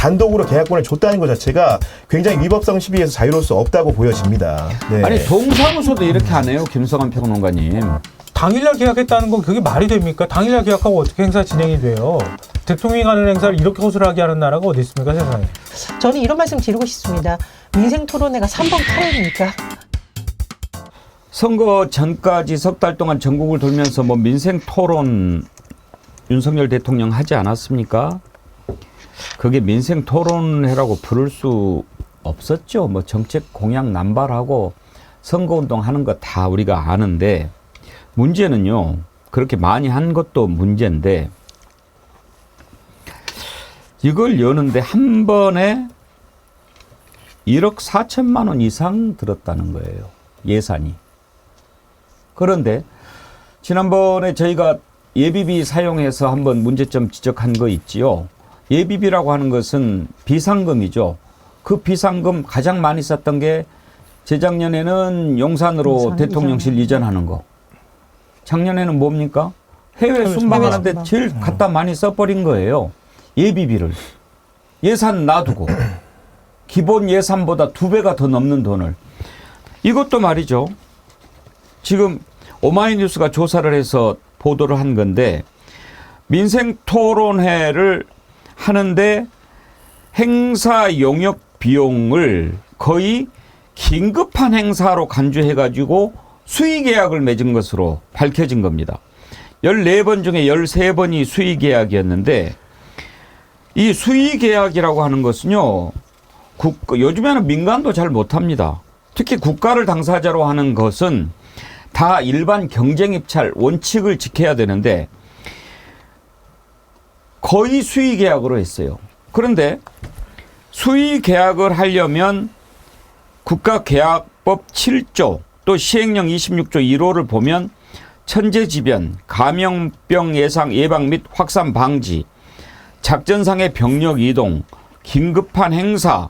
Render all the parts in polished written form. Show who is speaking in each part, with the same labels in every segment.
Speaker 1: 단독으로 계약권을 줬다는 것 자체가 굉장히 위법성 시비에서 자유로울 수 없다고 보여집니다. 네.
Speaker 2: 아니 동사무소도 이렇게 하네요, 김성환 평론가님.
Speaker 3: 당일날 계약했다는 건 그게 말이 됩니까? 당일날 계약하고 어떻게 행사 진행이 돼요? 대통령이 하는 행사를 이렇게 허술하게 하는 나라가 어디 있습니까, 세상에?
Speaker 4: 저는 이런 말씀 드리고 싶습니다. 민생토론회가 3번 카레입니까?
Speaker 2: 선거 전까지 석 달 동안 전국을 돌면서 뭐 민생 토론 윤석열 대통령 하지 않았습니까? 그게 민생 토론회라고 부를 수 없었죠. 뭐 정책 공약 남발하고 선거운동 하는 거 다 우리가 아는데 문제는요. 그렇게 많이 한 것도 문제인데 이걸 여는데 한 번에 1억 4천만 원 이상 들었다는 거예요. 예산이. 그런데 지난번에 저희가 예비비 사용해서 한번 문제점 지적한 거 있지요. 예비비라고 하는 것은 비상금이죠. 그 비상금 가장 많이 썼던 게 재작년에는 용산으로 대통령실 이전하는 거. 작년에는 뭡니까? 해외 순방하는데 제일 갖다 많이 써버린 거예요. 예비비를. 예산 놔두고. 기본 예산보다 2배가 더 넘는 돈을. 이것도 말이죠. 지금 오마이뉴스가 조사를 해서 보도를 한 건데 민생 토론회를 하는데 행사 용역 비용을 거의 긴급한 행사로 간주해가지고 수의 계약을 맺은 것으로 밝혀진 겁니다. 14번 중에 13번이 수의 계약이었는데 이 수의 계약이라고 하는 것은요. 요즘에는 민간도 잘 못합니다. 특히 국가를 당사자로 하는 것은 다 일반 경쟁 입찰 원칙을 지켜야 되는데 거의 수의 계약으로 했어요. 그런데 수의 계약을 하려면 국가계약법 7조 또 시행령 26조 1호를 보면 천재지변, 감염병 예방 및 확산 방지, 작전상의 병력 이동, 긴급한 행사,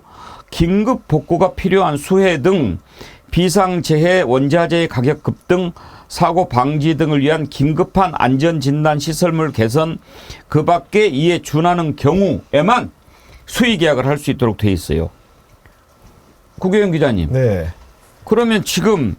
Speaker 2: 긴급 복구가 필요한 수해 등 비상재해 원자재 가격 급등, 사고 방지 등을 위한 긴급한 안전진단 시설물 개선, 그 밖에 이에 준하는 경우에만 수의 계약을 할 수 있도록 되어 있어요. 구계영 기자님.
Speaker 1: 네.
Speaker 2: 그러면 지금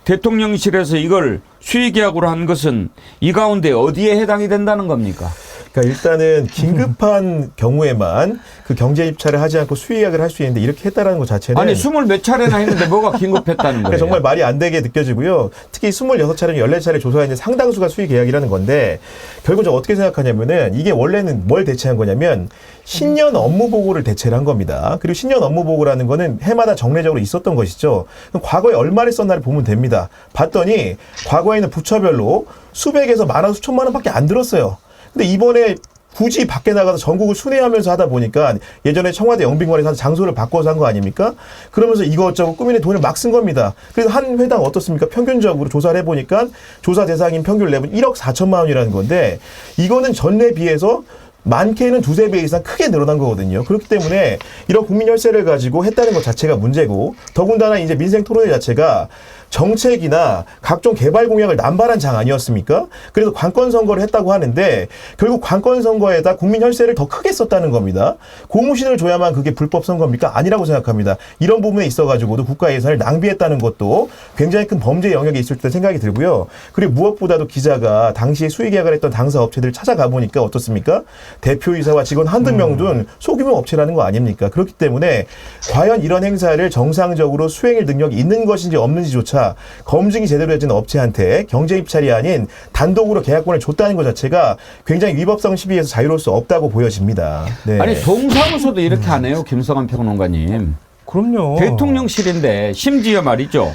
Speaker 2: 대통령실에서 이걸 수의 계약으로 한 것은 이 가운데 어디에 해당이 된다는 겁니까?
Speaker 1: 그러니까 일단은 긴급한 경우에만 그 경제 입찰을 하지 않고 수의 계약을 할 수 있는데 이렇게 했다라는 것 자체는
Speaker 2: 아니 20몇 차례나 했는데 뭐가 긴급했다는 거예요?
Speaker 1: 정말 말이 안 되게 느껴지고요. 특히 26차례, 14차례 조사했는데 상당수가 수의 계약이라는 건데 결국 저 어떻게 생각하냐면은 이게 원래는 뭘 대체한 거냐면 신년 업무 보고를 대체를 한 겁니다. 그리고 신년 업무 보고라는 거는 해마다 정례적으로 있었던 것이죠. 그럼 과거에 얼마를 썼나를 보면 됩니다. 봤더니 과거에는 부처별로 수백에서 만원, 수천만 원밖에 안 들었어요. 근데 이번에 굳이 밖에 나가서 전국을 순회하면서 하다 보니까 예전에 청와대 영빈관에서 장소를 바꿔서 한 거 아닙니까? 그러면서 이것저것 꾸미는 돈을 막 쓴 겁니다. 그래서 한 회당 어떻습니까? 평균적으로 조사를 해보니까 조사 대상인 평균 랩은 1억 4천만 원이라는 건데 이거는 전에 비해서 많게는 2~3배 이상 크게 늘어난 거거든요. 그렇기 때문에 이런 국민 혈세를 가지고 했다는 것 자체가 문제고 더군다나 이제 민생 토론회 자체가 정책이나 각종 개발 공약을 남발한 장 아니었습니까? 그래서 관권 선거를 했다고 하는데 결국 관권 선거에다 국민 혈세를 더 크게 썼다는 겁니다. 고무신을 줘야만 그게 불법 선거입니까? 아니라고 생각합니다. 이런 부분에 있어가지고도 국가 예산을 낭비했다는 것도 굉장히 큰 범죄 영역에 있을 때 생각이 들고요. 그리고 무엇보다도 기자가 당시에 수의 계약을 했던 당사 업체들을 찾아가 보니까 어떻습니까? 대표이사와 직원 한두 명 둔 소규모 업체라는 거 아닙니까? 그렇기 때문에 과연 이런 행사를 정상적으로 수행할 능력이 있는 것인지 없는지조차 검증이 제대로 되진 업체한테 경제 입찰이 아닌 단독으로 계약권을 줬다는 것 자체가 굉장히 위법성 시비에서 자유로울 수 없다고 보여집니다. 네.
Speaker 2: 아니 동사무소도 이렇게 하네요, 김성환 평론가님.
Speaker 3: 그럼요.
Speaker 2: 대통령실인데 심지어 말이죠.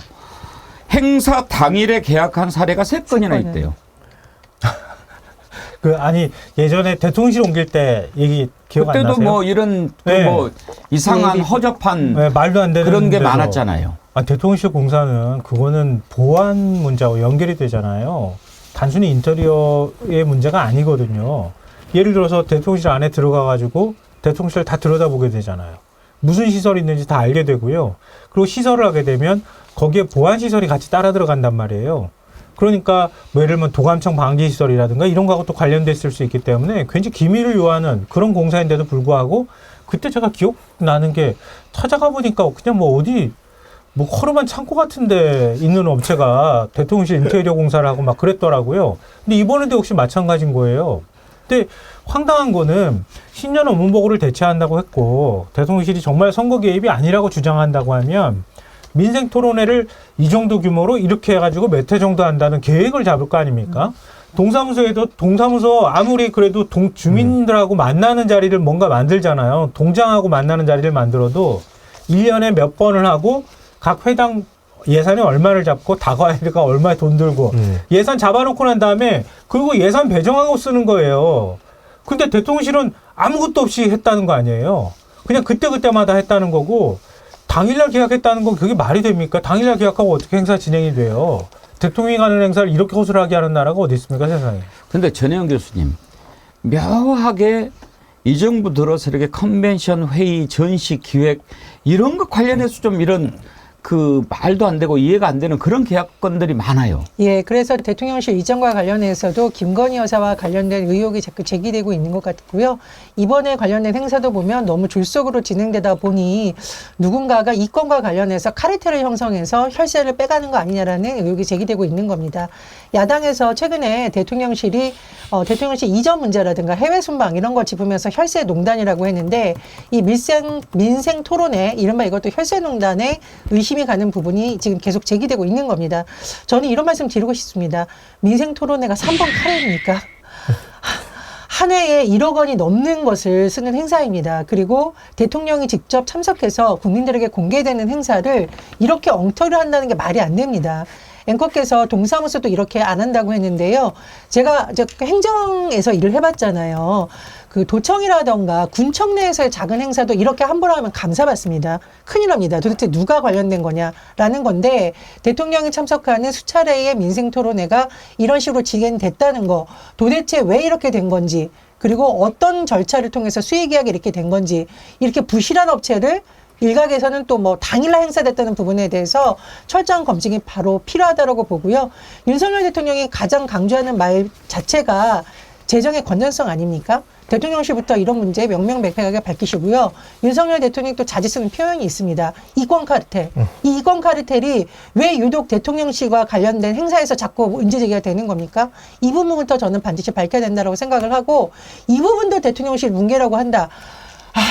Speaker 2: 행사 당일에 계약한 사례가 3건이나 있대요.
Speaker 3: 아니 예전에 대통령실 옮길 때 얘기 기억 안 나세요?
Speaker 2: 그때도 뭐 이런
Speaker 3: 네.
Speaker 2: 뭐 이상한 허접한
Speaker 3: 네, 말도 안 되는
Speaker 2: 그런 게
Speaker 3: 데서.
Speaker 2: 많았잖아요.
Speaker 3: 대통령실 공사는 그거는 보안 문제하고 연결이 되잖아요. 단순히 인테리어의 문제가 아니거든요. 예를 들어서 대통령실 안에 들어가가지고 대통령실 다 들여다보게 되잖아요. 무슨 시설이 있는지 다 알게 되고요. 그리고 시설을 하게 되면 거기에 보안 시설이 같이 따라 들어간단 말이에요. 그러니까 뭐 예를 들면 도감청 방지시설이라든가 이런 거하고 또 관련됐을 수 있기 때문에 굉장히 기밀을 요하는 그런 공사인데도 불구하고 그때 제가 기억나는 게 찾아가 보니까 그냥 뭐 어디 뭐 허름한 창고 같은데 있는 업체가 대통령실 인테리어 공사를 하고 막 그랬더라고요. 근데 이번에도 역시 마찬가지인 거예요. 근데 황당한 거는 신년 업무보고를 대체한다고 했고 대통령실이 정말 선거 개입이 아니라고 주장한다고 하면 민생 토론회를 이 정도 규모로 이렇게 해가지고 몇 회 정도 한다는 계획을 잡을 거 아닙니까? 동사무소에도 동사무소 아무리 그래도 주민들하고 만나는 자리를 뭔가 만들잖아요. 동장하고 만나는 자리를 만들어도 1년에 몇 번을 하고 각 회당 예산이 얼마를 잡고 다과회가 얼마에 돈 들고 예산 잡아놓고 난 다음에 그리고 예산 배정하고 쓰는 거예요. 근데 대통령실은 아무것도 없이 했다는 거 아니에요. 그냥 그때그때마다 했다는 거고 당일날 계약했다는 건 그게 말이 됩니까? 당일날 계약하고 어떻게 행사 진행이 돼요? 대통령이 가는 행사를 이렇게 허술하게 하는 나라가 어디 있습니까, 세상에.
Speaker 2: 근데 전혜영 교수님, 묘하게 이 정부 들어서 이렇게 컨벤션 회의, 전시, 기획 이런 것 관련해서 좀 이런 그 말도 안 되고 이해가 안 되는 그런 계약건들이 많아요.
Speaker 4: 예, 그래서 대통령실 이전과 관련해서도 김건희 여사와 관련된 의혹이 자꾸 제기되고 있는 것 같고요. 이번에 관련된 행사도 보면 너무 졸속으로 진행되다 보니 누군가가 이 건과 관련해서 카르텔을 형성해서 혈세를 빼가는 거 아니냐라는 의혹이 제기되고 있는 겁니다. 야당에서 최근에 대통령실이 대통령실 이전 문제라든가 해외 순방 이런 걸 짚으면서 혈세 농단이라고 했는데 이 민생 토론회 이른바 이것도 혈세 농단의 의심이 가는 부분이 지금 계속 제기되고 있는 겁니다. 저는 이런 말씀 드리고 싶습니다. 민생 토론회가 3번 카레입니까? 한 해에 1억 원이 넘는 것을 쓰는 행사입니다. 그리고 대통령이 직접 참석해서 국민들에게 공개되는 행사를 이렇게 엉터리로 한다는 게 말이 안 됩니다. 앵커께서 동사무소도 이렇게 안 한다고 했는데요. 제가 행정에서 일을 해봤잖아요. 그 도청이라던가 군청 내에서의 작은 행사도 이렇게 함부로 하면 감사받습니다. 큰일 납니다. 도대체 누가 관련된 거냐라는 건데 대통령이 참석하는 수차례의 민생토론회가 이런 식으로 진행됐다는 거 도대체 왜 이렇게 된 건지 그리고 어떤 절차를 통해서 수의계약이 이렇게 된 건지 이렇게 부실한 업체를 일각에서는 또 뭐 당일날 행사됐다는 부분에 대해서 철저한 검증이 바로 필요하다고 보고요. 윤석열 대통령이 가장 강조하는 말 자체가 재정의 건전성 아닙니까? 대통령실부터 이런 문제 명명백백하게 밝히시고요. 윤석열 대통령이 또 자주 쓰는 표현이 있습니다. 이권 카르텔. 이 이권 카르텔이 왜 유독 대통령실과 관련된 행사에서 자꾸 문제 제기가 되는 겁니까? 이 부분부터 저는 반드시 밝혀야 된다고 생각을 하고 이 부분도 대통령실 뭉개라고 한다.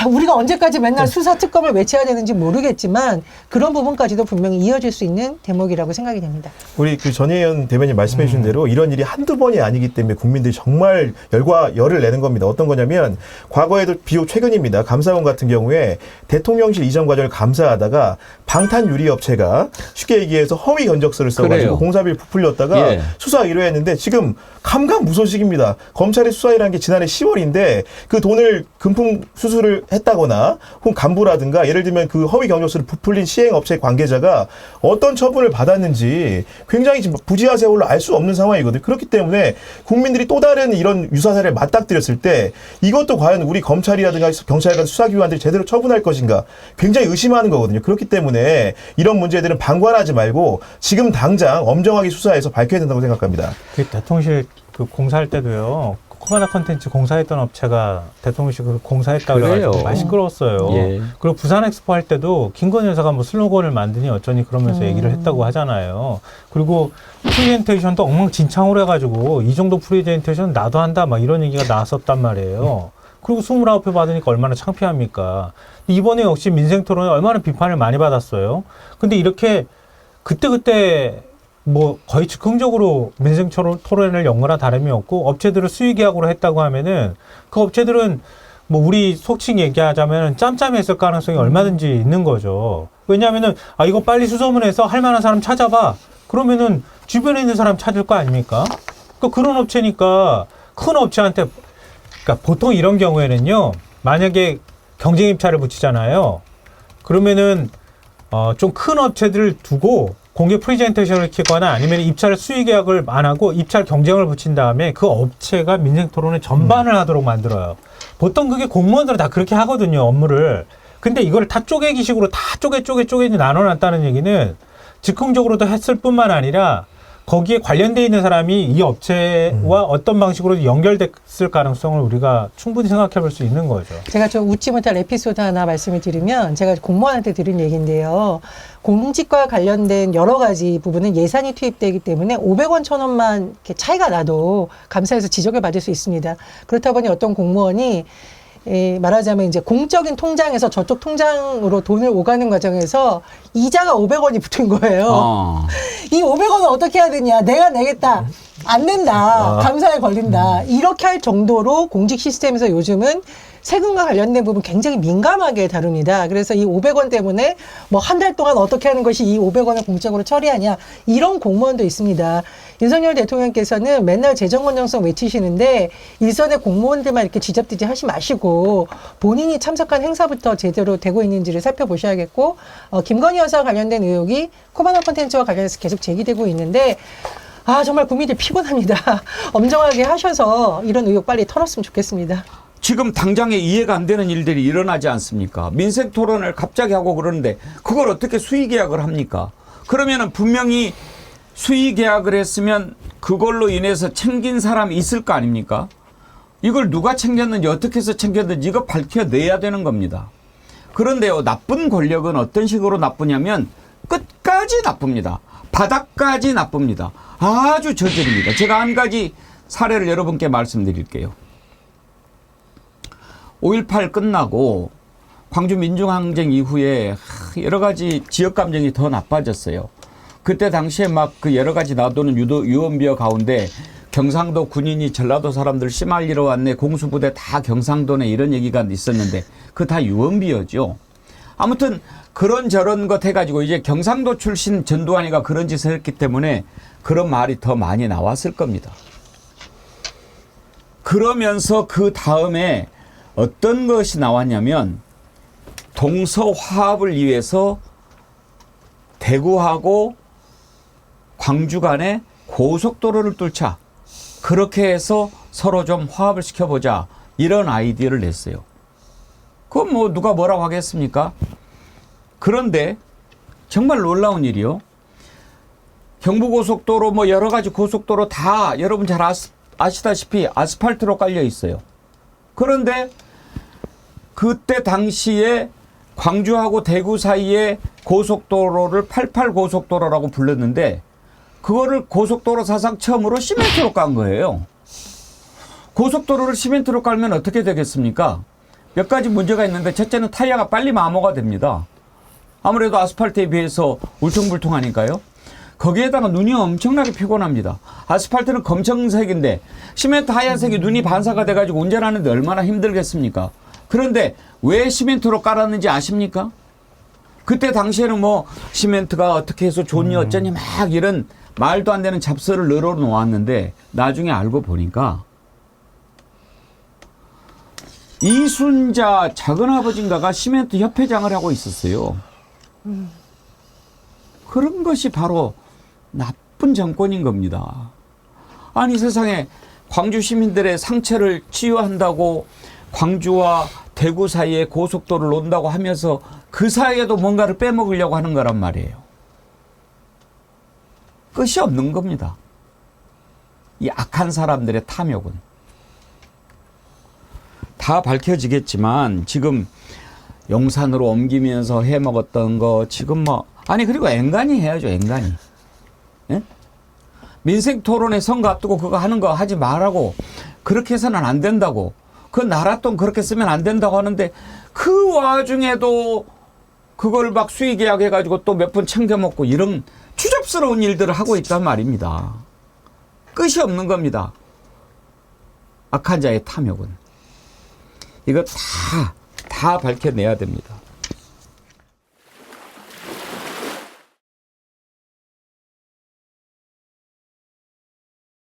Speaker 4: 우리가 언제까지 맨날 수사 특검을 외쳐야 되는지 모르겠지만 그런 부분까지도 분명히 이어질 수 있는 대목이라고 생각이 됩니다.
Speaker 1: 우리 그 전혜연 대변인 말씀해 주신 대로 이런 일이 한두 번이 아니기 때문에 국민들이 정말 열을 내는 겁니다. 어떤 거냐면 과거에도 비록 최근입니다. 감사원 같은 경우에 대통령실 이전 과정을 감사하다가 방탄 유리 업체가 쉽게 얘기해서 허위 견적서를 써가지고
Speaker 2: 그래요.
Speaker 1: 공사비를 부풀렸다가
Speaker 2: 예.
Speaker 1: 수사하기로 했는데 지금 감감무소식입니다. 검찰의 수사이라는 게 지난해 10월인데 그 돈을 금품 수수를 했다거나 혹은 간부라든가 예를 들면 그 허위 경력서를 부풀린 시행업체 관계자가 어떤 처분을 받았는지 굉장히 지금 부지하 세월로 알 수 없는 상황이거든요. 그렇기 때문에 국민들이 또 다른 이런 유사사를 맞닥뜨렸을 때 이것도 과연 우리 검찰이라든가 경찰이라든가 수사기관들이 제대로 처분할 것인가 굉장히 의심하는 거거든요. 그렇기 때문에 이런 문제들은 방관하지 말고 지금 당장 엄정하게 수사해서 밝혀야 된다고 생각합니다.
Speaker 3: 그 대통령실 그 공사할 때도요. 코바나 컨텐츠 공사했던 업체가 대통령실 그 공사했다고
Speaker 2: 그래요.
Speaker 3: 해가지고 많이 시끄러웠어요.
Speaker 2: 예.
Speaker 3: 그리고 부산 엑스포 할 때도 김건희 여사가 뭐 슬로건을 만드니 어쩌니 그러면서 얘기를 했다고 하잖아요. 그리고 프레젠테이션도 엉망진창으로 해가지고 이 정도 프레젠테이션 나도 한다 막 이런 얘기가 나왔었단 말이에요. 그리고 29회 받으니까 얼마나 창피합니까? 이번에 역시 민생토론에 얼마나 비판을 많이 받았어요. 근데 이렇게 그때그때 뭐 거의 즉흥적으로 민생 토론을 연 거나 다름이 없고 업체들을 수의 계약으로 했다고 하면은 그 업체들은 뭐 우리 속칭 얘기하자면 짬짬했을 가능성이 얼마든지 있는 거죠. 왜냐하면은 이거 빨리 수소문해서 할 만한 사람 찾아봐. 그러면은 주변에 있는 사람 찾을 거 아닙니까? 그런 업체니까 큰 업체한테 그러니까 보통 이런 경우에는요. 만약에 경쟁 입찰을 붙이잖아요. 그러면은 좀 큰 업체들을 두고 공개 프레젠테이션을 키거나 아니면 입찰 수의 계약을 안 하고 입찰 경쟁을 붙인 다음에 그 업체가 민생토론의 전반을 하도록 만들어요. 보통 그게 공무원들은 다 그렇게 하거든요, 업무를. 근데 이걸 다 쪼개기식으로 다 쪼개 나눠놨다는 얘기는 즉흥적으로도 했을 뿐만 아니라 거기에 관련돼 있는 사람이 이 업체와 어떤 방식으로 연결됐을 가능성을 우리가 충분히 생각해 볼 수 있는 거죠.
Speaker 4: 제가 좀 웃지 못할 에피소드 하나 말씀을 드리면 제가 공무원한테 들은 얘기인데요. 공직과 관련된 여러 가지 부분은 예산이 투입되기 때문에 500원, 1000원만 이렇게 차이가 나도 감사해서 지적을 받을 수 있습니다. 그렇다 보니 어떤 공무원이 말하자면 이제 공적인 통장에서 저쪽 통장으로 돈을 오가는 과정에서 이자가 500원이 붙은 거예요. 이 500원을 어떻게 해야 되냐. 내가 내겠다. 안 낸다. 감사에 걸린다. 이렇게 할 정도로 공직 시스템에서 요즘은 세금과 관련된 부분 굉장히 민감하게 다룹니다. 그래서 이 500원 때문에 뭐 한 달 동안 어떻게 하는 것이 이 500원을 공적으로 처리하냐. 이런 공무원도 있습니다. 윤석열 대통령께서는 맨날 재정 건전성 외치시는데 일선의 공무원들만 이렇게 쥐잡듯이 하지 마시고 본인이 참석한 행사부터 제대로 되고 있는지를 살펴보셔야겠고 김건희 여사와 관련된 의혹이 코바나 콘텐츠와 관련해서 계속 제기되고 있는데 정말 국민들 피곤합니다. 엄정하게 하셔서 이런 의혹 빨리 털었으면 좋겠습니다.
Speaker 2: 지금 당장에 이해가 안 되는 일들이 일어나지 않습니까? 민생 토론을 갑자기 하고 그러는데 그걸 어떻게 수의 계약을 합니까? 그러면은 분명히 수의 계약을 했으면 그걸로 인해서 챙긴 사람이 있을 거 아닙니까? 이걸 누가 챙겼는지 어떻게 해서 챙겼는지 이거 밝혀내야 되는 겁니다. 그런데요, 나쁜 권력은 어떤 식으로 나쁘냐면 끝까지 나쁩니다. 바닥까지 나쁩니다. 아주 저질입니다. 제가 한 가지 사례를 여러분께 말씀드릴게요. 5.18 끝나고 광주 민중항쟁 이후에 여러 가지 지역 감정이 더 나빠졌어요. 그때 당시에 막 그 여러 가지 놔두는 유언비어 가운데 경상도 군인이 전라도 사람들 씨말리러 왔네, 공수부대 다 경상도네, 이런 얘기가 있었는데 그거 다 유언비어죠. 아무튼 그런저런 것 해가지고 이제 경상도 출신 전두환이가 그런 짓을 했기 때문에 그런 말이 더 많이 나왔을 겁니다. 그러면서 그 다음에 어떤 것이 나왔냐면 동서화합을 위해서 대구하고 광주 간에 고속도로를 뚫자. 그렇게 해서 서로 좀 화합을 시켜보자. 이런 아이디어를 냈어요. 그건 뭐 누가 뭐라고 하겠습니까? 그런데 정말 놀라운 일이요. 경부고속도로 뭐 여러 가지 고속도로 다 여러분 잘 아시다시피 아스팔트로 깔려 있어요. 그런데 그때 당시에 광주하고 대구 사이에 고속도로를 88 고속도로라고 불렀는데 그거를 고속도로 사상 처음으로 시멘트로 깐 거예요. 고속도로를 시멘트로 깔면 어떻게 되겠습니까? 몇 가지 문제가 있는데 첫째는 타이어가 빨리 마모가 됩니다. 아무래도 아스팔트에 비해서 울퉁불퉁하니까요. 거기에다가 눈이 엄청나게 피곤합니다. 아스팔트는 검정색인데 시멘트 하얀색이 눈이 반사가 돼가지고 운전하는데 얼마나 힘들겠습니까? 그런데 왜 시멘트로 깔았는지 아십니까? 그때 당시에는 뭐 시멘트가 어떻게 해서 좋니 어쩌니 막 이런 말도 안 되는 잡설을 늘어놓았는데 나중에 알고 보니까 이순자 작은아버지인가가 시멘트 협회장을 하고 있었어요. 그런 것이 바로 나쁜 정권인 겁니다. 아니 세상에 광주 시민들의 상처를 치유한다고 광주와 대구 사이에 고속도로를 놓는다고 하면서 그 사이에도 뭔가를 빼먹으려고 하는 거란 말이에요. 끝이 없는 겁니다. 이 악한 사람들의 탐욕은. 다 밝혀지겠지만 지금 용산으로 옮기면서 해먹었던 거 지금 뭐 아니 그리고 앵간히 해야죠. 앵간히. 예? 민생 토론에 선거 앞두고 그거 하는 거 하지 말라고 그렇게 해서는 안 된다고 그 나라 돈 그렇게 쓰면 안 된다고 하는데 그 와중에도 그걸 막 수의 계약해가지고 또 몇 푼 챙겨먹고 이런 추접스러운 일들을 하고 있단 말입니다. 끝이 없는 겁니다. 악한 자의 탐욕은. 이거 다 밝혀내야 됩니다.